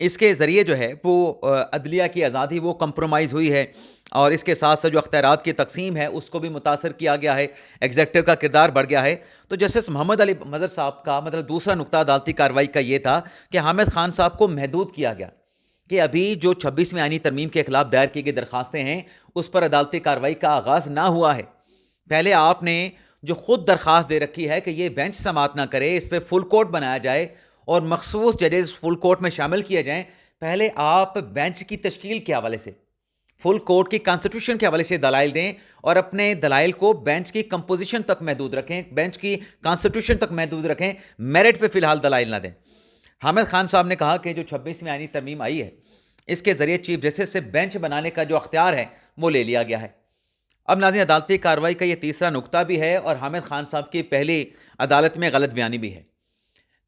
اس کے ذریعے جو ہے وہ عدلیہ کی آزادی وہ کمپرومائز ہوئی ہے، اور اس کے ساتھ ساتھ جو اختیارات کی تقسیم ہے اس کو بھی متاثر کیا گیا ہے، ایگزیکٹو کا کردار بڑھ گیا ہے۔ تو جسٹس محمد علی مظہر صاحب کا مطلب دوسرا نقطہ عدالتی کارروائی کا یہ تھا کہ حامد خان صاحب کو محدود کیا گیا کہ ابھی جو 26ویں آئینی ترمیم کے خلاف دائر کی گئی درخواستیں ہیں اس پر عدالتی کارروائی کا آغاز نہ ہوا ہے۔ پہلے آپ نے جو خود درخواست دے رکھی ہے کہ یہ بینچ سماعت نہ کرے، اس پہ فل کورٹ بنایا جائے اور مخصوص ججز فل کورٹ میں شامل کیے جائیں، پہلے آپ بینچ کی تشکیل کے حوالے سے، فل کورٹ کی کانسٹیٹیوشن کے حوالے سے دلائل دیں، اور اپنے دلائل کو بینچ کی کمپوزیشن تک محدود رکھیں، بینچ کی کانسٹیٹیوشن تک محدود رکھیں، میرٹ پہ فی الحال دلائل نہ دیں۔ حامد خان صاحب نے کہا کہ جو 26ویں آئینی ترمیم آئی ہے اس کے ذریعے چیف جسٹس سے بینچ بنانے کا جو اختیار ہے وہ لے لیا گیا ہے۔ اب ناظرین، عدالتی کارروائی کا یہ تیسرا نقطہ بھی ہے اور حامد خان صاحب کی پہلی عدالت میں غلط بیانی بھی ہے،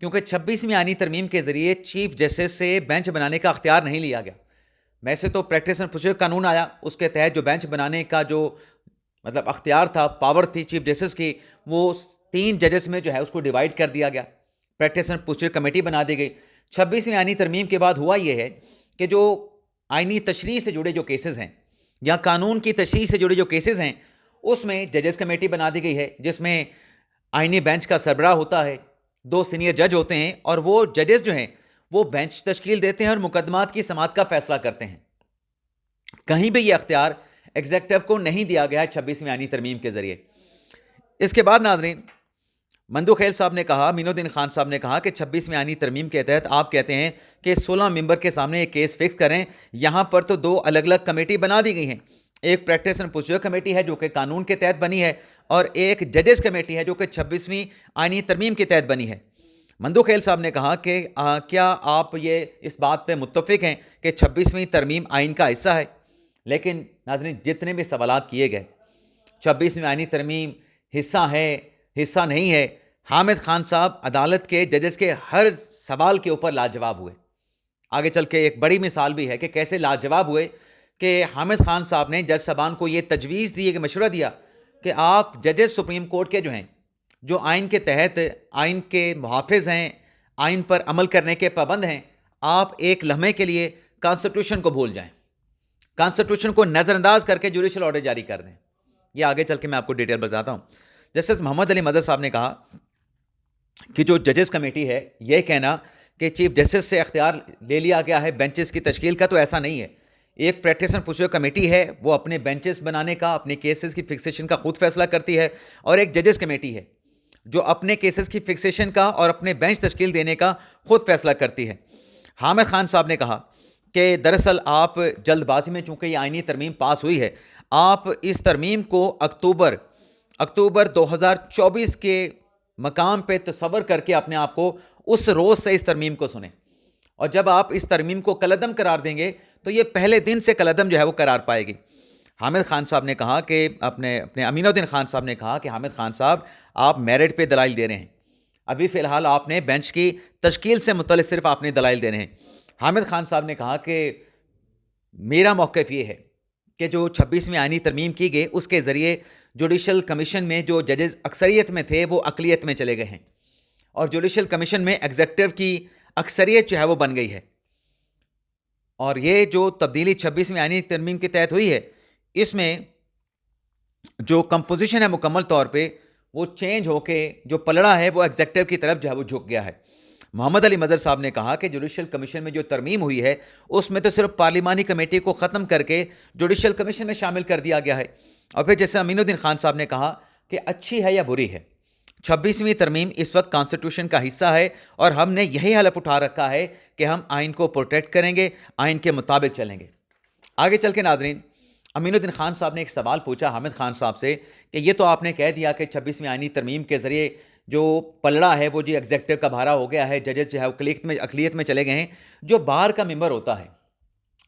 کیونکہ 26ویں آئینی ترمیم کے ذریعے چیف جسٹس سے بینچ بنانے کا اختیار نہیں لیا گیا۔ ویسے تو پریکٹس اینڈ پروسیجر قانون آیا، اس کے تحت جو بینچ بنانے کا جو مطلب اختیار تھا، پاور تھی چیف جسٹس کی، وہ 3 ججز میں جو ہے اس کو ڈیوائڈ کر دیا گیا، پریکٹس اینڈ پروسیجر کمیٹی بنا دی گئی۔ 26ویں آئینی ترمیم کے بعد ہوا یہ ہے کہ جو آئینی تشریح سے جڑے جو کیسز ہیں یا قانون کی تشریح سے جڑے جو کیسز ہیں اس میں ججز کمیٹی بنا دی گئی ہے، جس میں آئینی بینچ کا سربراہ ہوتا ہے، 2 سینئر جج ہوتے ہیں، اور وہ ججز جو ہیں وہ بینچ تشکیل دیتے ہیں اور مقدمات کی سماعت کا فیصلہ کرتے ہیں۔ کہیں بھی یہ اختیار ایگزیکٹو کو نہیں دیا گیا ہے 26ویں آئینی ترمیم کے ذریعے۔ اس کے بعد ناظرین، مندو خیل صاحب نے کہا، مین الدین خان صاحب نے کہا کہ 26ویں آئینی ترمیم کے تحت آپ کہتے ہیں کہ 16 ممبر کے سامنے ایک کیس فکس کریں، یہاں پر تو 2 الگ الگ کمیٹی بنا دی گئی ہیں، ایک پریکٹس اینڈ پروسیجر کمیٹی ہے جو کہ قانون کے تحت بنی ہے، اور ایک ججز کمیٹی ہے جو کہ 26ویں آئینی ترمیم کے تحت بنی ہے۔ مندو خیل صاحب نے کہا کہ کیا آپ یہ اس بات پہ متفق ہیں کہ 26ویں ترمیم آئین کا حصہ ہے؟ لیکن ناظرین، جتنے بھی سوالات کیے گئے 26ویں آئینی ترمیم حصہ ہے، حصہ نہیں ہے، حامد خان صاحب عدالت کے ججز کے ہر سوال کے اوپر لاجواب ہوئے۔ آگے چل کے ایک بڑی مثال بھی ہے کہ کیسے لاجواب ہوئے کہ حامد خان صاحب نے جج صاحبان کو یہ تجویز دی کہ مشورہ دیا کہ آپ ججز سپریم کورٹ کے جو ہیں، جو آئین کے تحت آئین کے محافظ ہیں، آئین پر عمل کرنے کے پابند ہیں، آپ ایک لمحے کے لیے کانسٹیٹیوشن کو بھول جائیں، کانسٹیٹیوشن کو نظر انداز کر کے جوڈیشل آرڈر جاری کر دیں۔ یہ آگے چل کے میں آپ کو ڈیٹیل بتاتا ہوں۔ جسٹس محمد علی مظہر صاحب نے کہا کہ جو ججز کمیٹی ہے، یہ کہنا کہ چیف جسٹس سے اختیار لے لیا گیا ہے بینچز کی تشکیل کا، تو ایسا نہیں ہے۔ ایک پریکٹس اینڈ پروسیجر کمیٹی ہے، وہ اپنے بینچز بنانے کا، اپنے کیسز کی فکسیشن کا خود فیصلہ کرتی ہے، اور ایک ججز کمیٹی ہے جو اپنے کیسز کی فکسیشن کا اور اپنے بینچ تشکیل دینے کا خود فیصلہ کرتی ہے۔ حامد خان صاحب نے کہا کہ دراصل آپ جلد بازی میں، چونکہ یہ آئینی ترمیم پاس ہوئی ہے، آپ اس ترمیم کو اکتوبر 2024 کے مقام پہ تصور کر کے اپنے آپ کو اس روز سے اس ترمیم کو سنیں، اور جب آپ اس ترمیم کو کالعدم قرار دیں گے تو یہ پہلے دن سے کالعدم جو ہے وہ قرار پائے گی۔ حامد خان صاحب نے کہا کہ اپنے امین الدین خان صاحب نے کہا کہ حامد خان صاحب آپ میرٹ پہ دلائل دے رہے ہیں، ابھی فی الحال آپ نے بینچ کی تشکیل سے متعلق صرف آپ نے دلائل دینے ہیں۔ حامد خان صاحب نے کہا کہ میرا موقف یہ ہے کہ جو 26ویں آئینی ترمیم کی گئی اس کے ذریعے جوڈیشل کمیشن میں جو ججز اکثریت میں تھے وہ اقلیت میں چلے گئے ہیں، اور جوڈیشل کمیشن میں ایگزیکٹو کی اکثریت جو ہے وہ بن گئی ہے، اور یہ جو تبدیلی 26ویں آئینی ترمیم کے تحت ہوئی ہے اس میں جو کمپوزیشن ہے مکمل طور پہ وہ چینج ہو کے جو پلڑا ہے وہ ایگزیکٹو کی طرف جو ہے وہ جھک گیا ہے۔ محمد علی مظہر صاحب نے کہا کہ جوڈیشل کمیشن میں جو ترمیم ہوئی ہے اس میں تو صرف پارلیمانی کمیٹی کو ختم کر کے جوڈیشل کمیشن میں شامل کر دیا گیا ہے، اور پھر جیسے امین الدین خان صاحب نے کہا کہ اچھی ہے یا بری ہے، 26ویں ترمیم اس وقت کانسٹیٹیوشن کا حصہ ہے، اور ہم نے یہی حلف اٹھا رکھا ہے کہ ہم آئین کو پروٹیکٹ کریں گے، آئین کے مطابق چلیں گے۔ آگے چل کے ناظرین، امین الدین خان صاحب نے ایک سوال پوچھا حامد خان صاحب سے کہ یہ تو آپ نے کہہ دیا کہ 26ویں آئینی ترمیم کے ذریعے جو پلڑا ہے وہ جی ایگزیکٹو کا بھارا ہو گیا ہے، ججز جو ہے اقلیت میں چلے گئے ہیں، جو بار کا ممبر ہوتا ہے،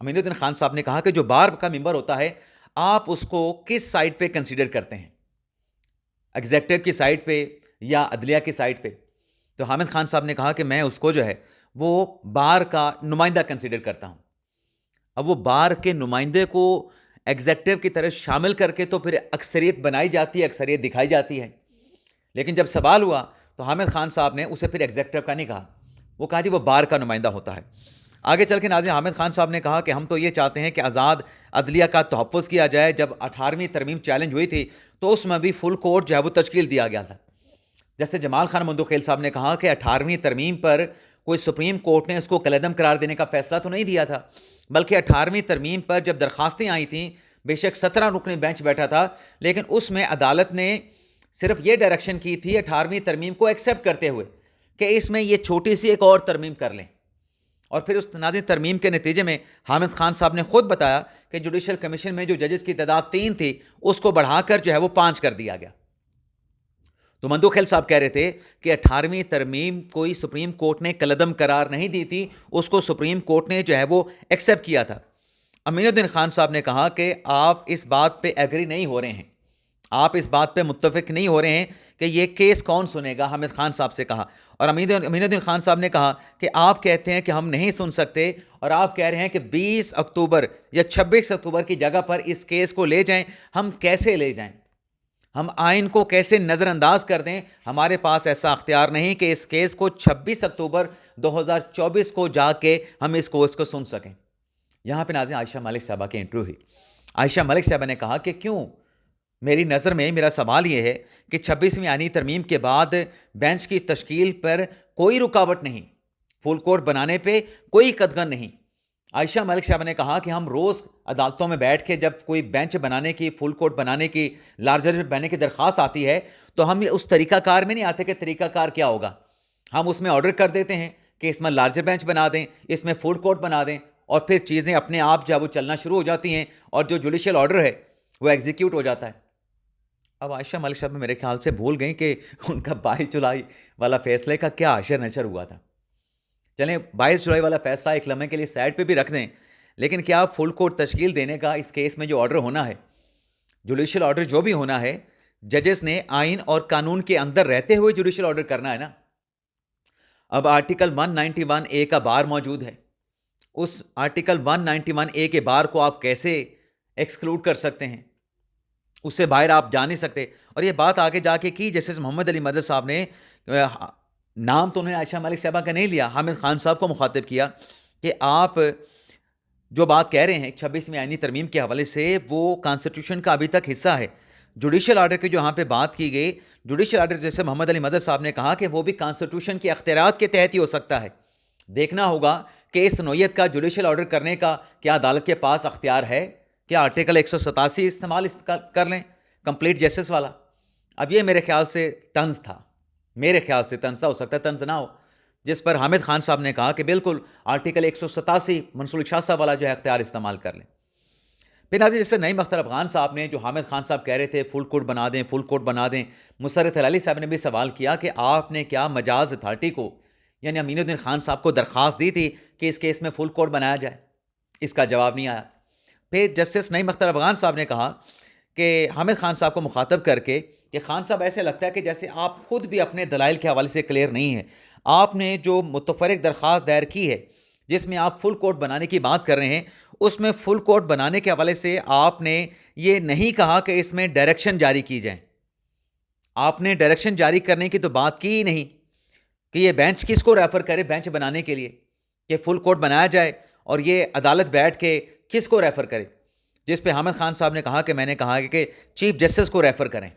امین الدین خان صاحب نے کہا کہ جو بار کا ممبر ہوتا ہے آپ اس کو کس سائڈ پہ کنسیڈر کرتے ہیں، ایگزیکٹو کی سائڈ پہ یا عدلیہ کی سائڈ پہ؟ تو حامد خان صاحب نے کہا کہ میں اس کو جو ہے وہ بار کا نمائندہ کنسیڈر کرتا ہوں۔ اب وہ بار کے نمائندے کو ایگزیکٹو کی طرف شامل کر کے تو پھر اکثریت بنائی جاتی ہے، اکثریت دکھائی جاتی ہے، لیکن جب سوال ہوا تو حامد خان صاحب نے اسے پھر ایگزیکٹو کا نہیں کہا، وہ کہا جی وہ بار کا نمائندہ ہوتا ہے۔ آگے چل کے ناظرین حامد خان صاحب نے کہا کہ ہم تو یہ چاہتے ہیں کہ آزاد عدلیہ کا تحفظ کیا جائے. جب 18ویں ترمیم چیلنج ہوئی تھی تو اس میں بھی فل کورٹ جو ہے وہ تشکیل دیا گیا تھا. جیسے جمال خان مندوخیل صاحب نے کہا کہ 18ویں ترمیم پر کوئی سپریم کورٹ نے اس کو کالعدم قرار دینے کا فیصلہ تو نہیں دیا تھا، بلکہ 18ویں ترمیم پر جب درخواستیں آئی تھیں، بے شک 17 رکنی بینچ بیٹھا تھا، لیکن اس میں عدالت نے صرف یہ ڈائریکشن کی تھی 18ویں ترمیم کو ایکسیپٹ کرتے ہوئے کہ اس میں یہ چھوٹی سی ایک اور ترمیم کر لیں. اور پھر اس ناظرین ترمیم کے نتیجے میں حامد خان صاحب نے خود بتایا کہ جوڈیشل کمیشن میں جو ججز کی تعداد 3 تھی اس کو بڑھا کر جو ہے وہ 5 کر دیا گیا. تو مندوخیل صاحب کہہ رہے تھے کہ 18ویں ترمیم کوئی سپریم کورٹ نے کالعدم قرار نہیں دی تھی، اس کو سپریم کورٹ نے جو ہے وہ ایکسیپٹ کیا تھا. امین الدین خان صاحب نے کہا کہ آپ اس بات پہ ایگری نہیں ہو رہے ہیں، آپ اس بات پہ متفق نہیں ہو رہے ہیں کہ یہ کیس کون سنے گا. حامد خان صاحب سے کہا. اور امین الدین خان صاحب نے کہا کہ آپ کہتے ہیں کہ ہم نہیں سن سکتے، اور آپ کہہ رہے ہیں کہ 20 اکتوبر یا 26 اکتوبر کی جگہ پر اس کیس کو لے جائیں. ہم کیسے لے جائیں؟ ہم آئین کو کیسے نظر انداز کر دیں؟ ہمارے پاس ایسا اختیار نہیں کہ اس کیس کو 26 اکتوبر 2024 کو جا کے ہم اس کو سن سکیں. یہاں پہ ناظرین عائشہ ملک صاحبہ کی انٹرویو ہوئی. عائشہ ملک صاحبہ نے کہا کہ کیوں، میری نظر میں میرا سوال یہ ہے کہ 26ویں آئینی ترمیم کے بعد بینچ کی تشکیل پر کوئی رکاوٹ نہیں، فل کورٹ بنانے پہ کوئی قدغن نہیں. عائشہ ملک صاحبہ نے کہا کہ ہم روز عدالتوں میں بیٹھ کے جب کوئی بینچ بنانے کی، فل کورٹ بنانے کی، لارجر جج بنانے کی درخواست آتی ہے تو ہم اس طریقہ کار میں نہیں آتے کہ طریقہ کار کیا ہوگا. ہم اس میں آرڈر کر دیتے ہیں کہ اس میں لارجر بینچ بنا دیں، اس میں فل کورٹ بنا دیں، اور پھر چیزیں اپنے آپ جب وہ چلنا شروع ہو جاتی ہیں اور جو جوڈیشل آرڈر ہے وہ ایگزیکیوٹ ہو جاتا ہے. اب عائشہ ملک صاحب میرے خیال سے بھول گئیں کہ ان کا 22 جولائی والا فیصلے کا کیا حشر نشر ہوا تھا. چلیں 22 جولائی والا فیصلہ ایک لمحے کے لیے سائڈ پہ بھی رکھ دیں، لیکن کیا فل کورٹ تشکیل دینے کا اس کیس میں جو آرڈر ہونا ہے، جوڈیشل آرڈر جو بھی ہونا ہے، ججز نے آئین اور قانون کے اندر رہتے ہوئے جوڈیشل آرڈر کرنا ہے نا. اب آرٹیکل 191A کا بار موجود ہے، اس آرٹیکل 191A کے بار کو آپ کیسے ایکسکلوڈ کر سکتے ہیں؟ اس سے باہر آپ جا نہیں سکتے. اور یہ بات آگے جا کے کی جسٹس محمد علی مدر صاحب نے، نام تو انہوں نے عائشہ ملک صاحبہ کا نہیں لیا، حامد خان صاحب کو مخاطب کیا کہ آپ جو بات کہہ رہے ہیں 26ویں آئینی ترمیم کے حوالے سے وہ کانسٹیٹیوشن کا ابھی تک حصہ ہے. جوڈیشل آرڈر کی جو یہاں پہ بات کی گئی، جوڈیشل آرڈر جیسے محمد علی مدر صاحب نے کہا کہ وہ بھی کانسٹیٹیوشن کے اختیارات کے تحت ہی ہو سکتا ہے. دیکھنا ہوگا کہ اس نوعیت کا جوڈیشل آرڈر کرنے کا کیا عدالت کے پاس اختیار ہے؟ کیا آرٹیکل 187 استعمال کر لیں، کمپلیٹ جسٹس والا؟ اب یہ میرے خیال سے طنز تھا، میرے خیال سے طنز ہو سکتا ہے طنز نہ ہو، جس پر حامد خان صاحب نے کہا کہ بالکل آرٹیکل 187 منصور شاہ صاحب والا جو ہے اختیار استعمال کر لیں. پھر ناظرین جیسے نعیم اختر افغان صاحب نے جو حامد خان صاحب کہہ رہے تھے فل کورٹ بنا دیں، فل کورٹ بنا دیں، مسرت ہلالی صاحب نے بھی سوال کیا کہ آپ نے کیا مجاز اتھارٹی کو یعنی امین الدین خان صاحب کو درخواست دی تھی کہ اس کیس میں فل کورٹ بنایا جائے؟ اس کا جواب نہیں آیا. پھر جسٹس نعیم اختر افغان صاحب نے کہا کہ حامد خان صاحب کو مخاطب کر کے کہ خان صاحب ایسے لگتا ہے کہ جیسے آپ خود بھی اپنے دلائل کے حوالے سے کلیئر نہیں ہیں. آپ نے جو متفرق درخواست دائر کی ہے جس میں آپ فل کورٹ بنانے کی بات کر رہے ہیں، اس میں فل کورٹ بنانے کے حوالے سے آپ نے یہ نہیں کہا کہ اس میں ڈائریکشن جاری کی جائیں. آپ نے ڈائریکشن جاری کرنے کی تو بات کی ہی نہیں کہ یہ بینچ کس کو ریفر کرے بینچ بنانے کے لیے کہ فل کورٹ بنایا جائے، اور یہ عدالت بیٹھ کے کس کو ریفر کرے؟ جس پہ حامد خان صاحب نے کہا کہ میں نے کہا کہ چیف جسٹس کو ریفر کریں،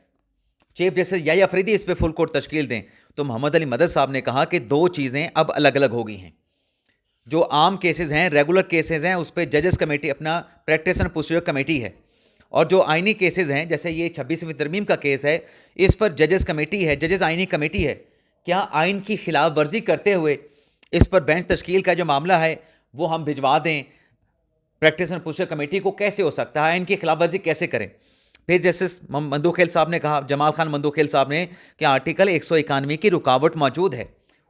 چیف جسٹس یا افریدی اس پہ فل کورٹ تشکیل دیں. تو محمد علی مدر صاحب نے کہا کہ دو چیزیں اب الگ الگ ہو گئی ہیں. جو عام کیسز ہیں، ریگولر کیسز ہیں، اس پہ ججز کمیٹی اپنا پریکٹس اینڈ پروسیجر کمیٹی ہے، اور جو آئینی کیسز ہیں جیسے یہ 26ویں ترمیم کا کیس ہے، اس پر ججز کمیٹی ہے، ججز آئینی کمیٹی ہے. کیا آئین کی خلاف ورزی کرتے ہوئے اس پر بینچ تشکیل کا جو معاملہ ہے وہ ہم بھجوا دیں پریکٹس اینڈ پروسیجر کمیٹی کو؟ کیسے ہو سکتا ہے؟ آئین کی خلاف ورزی کیسے کریں؟ پھر جسٹس مندوخیل صاحب نے کہا، جمال خان مندوخیل صاحب نے، کہ آرٹیکل 191 کی رکاوٹ موجود ہے،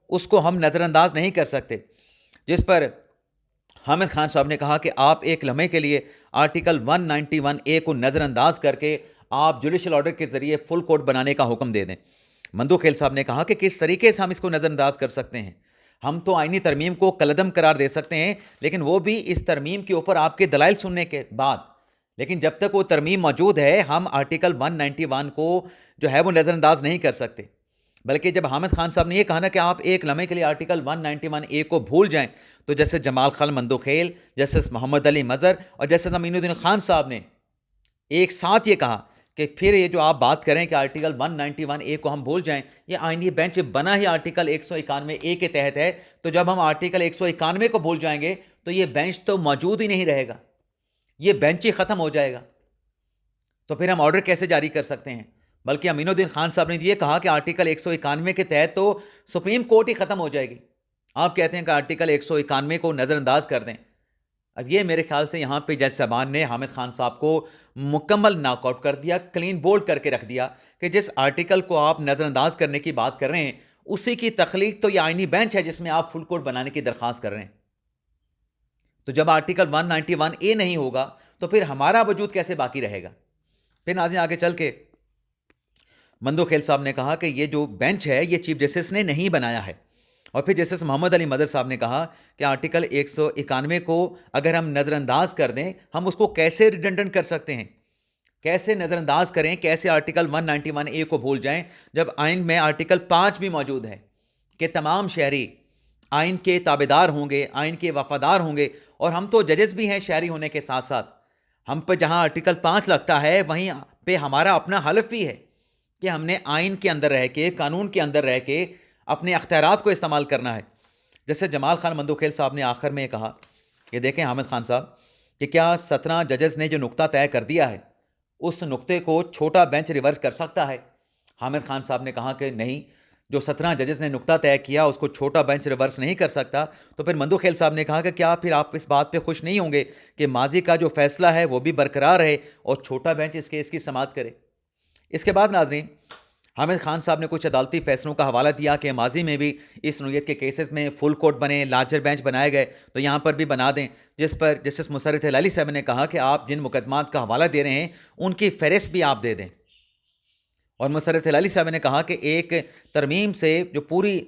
اس کو ہم نظر انداز نہیں کر سکتے. جس پر حامد خان صاحب نے کہا کہ آپ ایک لمحے کے لیے آرٹیکل 191A کو نظر انداز کر کے آپ جوڈیشل آرڈر کے ذریعے فل کورٹ بنانے کا حکم دے دیں. مندوخیل صاحب نے کہا کہ کس طریقے سے ہم اس کو نظر انداز کر سکتے ہیں؟ ہم تو آئینی ترمیم کو کالعدم قرار دے سکتے ہیں، لیکن وہ بھی اس ترمیم کے اوپر آپ کے دلائل سننے کے بعد. لیکن جب تک وہ ترمیم موجود ہے ہم آرٹیکل 191 کو جو ہے وہ نظر انداز نہیں کر سکتے. بلکہ جب حامد خان صاحب نے یہ کہا نا کہ آپ ایک لمحے کے لیے آرٹیکل 191A کو بھول جائیں، تو جسٹس جمال خان مندوخیل، جسٹس محمد علی مظہر اور جسٹس امین الدین خان صاحب نے ایک ساتھ یہ کہا کہ پھر یہ جو آپ بات کریں کہ آرٹیکل 191A کو ہم بھول جائیں، یہ آئینی بینچ بنا ہی آرٹیکل 191A کے تحت ہے، تو جب ہم آرٹیکل 191 کو بھول جائیں گے تو یہ بینچ تو موجود ہی نہیں رہے گا، یہ بینچ ہی ختم ہو جائے گا، تو پھر ہم آرڈر کیسے جاری کر سکتے ہیں؟ بلکہ امین الدین خان صاحب نے یہ کہا کہ آرٹیکل 191 کے تحت تو سپریم کورٹ ہی ختم ہو جائے گی، آپ کہتے ہیں کہ آرٹیکل 191 کو نظر انداز کر دیں۔ اب یہ میرے خیال سے یہاں پہ جج صاحبان نے حامد خان صاحب کو مکمل ناک آؤٹ کر دیا، کلین بولڈ کر کے رکھ دیا کہ جس آرٹیکل کو آپ نظر انداز کرنے کی بات کر رہے ہیں اسی کی تخلیق تو یہ آئینی بینچ ہے جس میں آپ فل کورٹ بنانے کی درخواست کر رہے ہیں۔ تو جب آرٹیکل 191A نہیں ہوگا تو پھر ہمارا وجود کیسے باقی رہے گا؟ پھر ناظرین آگے چل کے مندوخیل صاحب نے کہا کہ یہ جو بینچ ہے یہ چیف جسٹس نے نہیں بنایا ہے، اور پھر جسٹس محمد علی مظہر صاحب نے کہا کہ آرٹیکل 191 کو اگر ہم نظر انداز کر دیں، ہم اس کو کیسے ریڈنڈنٹ کر سکتے ہیں، کیسے نظر انداز کریں، کیسے آرٹیکل 191A کو بھول جائیں جب آئین میں آرٹیکل 5 بھی موجود ہے کہ تمام شہری آئین کے تابعدار ہوں گے، آئین کے وفادار ہوں گے، اور ہم تو ججز بھی ہیں شہری ہونے کے ساتھ ساتھ، ہم پہ جہاں آرٹیکل 5 لگتا ہے وہیں پہ ہمارا اپنا حلف بھی ہے کہ ہم نے آئین کے اندر رہ کے، قانون کے اندر رہ کے اپنے اختیارات کو استعمال کرنا ہے۔ جیسے جمال خان مندوخیل صاحب نے آخر میں کہا کہ دیکھیں حامد خان صاحب کہ کیا 17 ججز نے جو نقطہ طے کر دیا ہے اس نقطے کو چھوٹا بینچ ریورس کر سکتا ہے؟ حامد خان صاحب نے کہا کہ نہیں، جو 17 ججز نے نقطہ طے کیا اس کو چھوٹا بینچ ریورس نہیں کر سکتا۔ تو پھر مندوخیل صاحب نے کہا کہ کیا پھر آپ اس بات پہ خوش نہیں ہوں گے کہ ماضی کا جو فیصلہ ہے وہ بھی برقرار رہے اور چھوٹا بینچ اس کیس کی سماعت کرے؟ اس کے بعد ناظرین حامد خان صاحب نے کچھ عدالتی فیصلوں کا حوالہ دیا کہ ماضی میں بھی اس نوعیت کے کیسز میں فل کورٹ بنے، لارجر بینچ بنائے گئے، تو یہاں پر بھی بنا دیں، جس پر جسٹس مسرت ہلالی صاحب نے کہا کہ آپ جن مقدمات کا حوالہ دے رہے ہیں ان کی فہرست بھی آپ دے دیں، اور مسرت ہلالی صاحب نے کہا کہ ایک ترمیم سے جو پوری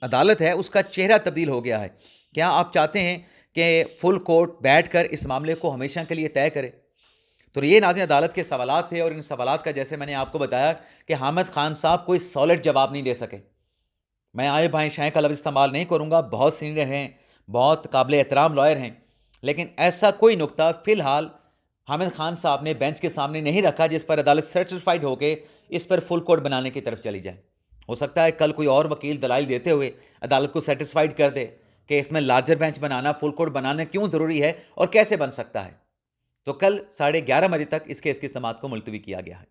عدالت ہے اس کا چہرہ تبدیل ہو گیا ہے، کیا آپ چاہتے ہیں کہ فل کورٹ بیٹھ کر اس معاملے کو ہمیشہ کے لیے طے کرے؟ تو یہ ناظرین عدالت کے سوالات تھے، اور ان سوالات کا جیسے میں نے آپ کو بتایا کہ حامد خان صاحب کوئی سالڈ جواب نہیں دے سکے۔ میں آئے بھائیں شائیں کا لفظ استعمال نہیں کروں گا، بہت سینئر ہیں، بہت قابل احترام لائر ہیں، لیکن ایسا کوئی نقطہ فی الحال حامد خان صاحب نے بینچ کے سامنے نہیں رکھا جس پر عدالت سیٹسفائیڈ ہو کے اس پر فل کورٹ بنانے کی طرف چلی جائے۔ ہو سکتا ہے کل کوئی اور وکیل دلائل دیتے ہوئے عدالت کو سیٹسفائیڈ کر دے کہ اس میں لارجر بینچ بنانا، فل کورٹ بنانا کیوں ضروری ہے اور کیسے بن سکتا ہے، تو کل 11:30 بجے تک اس کیس کی سماعت کو ملتوی کیا گیا ہے۔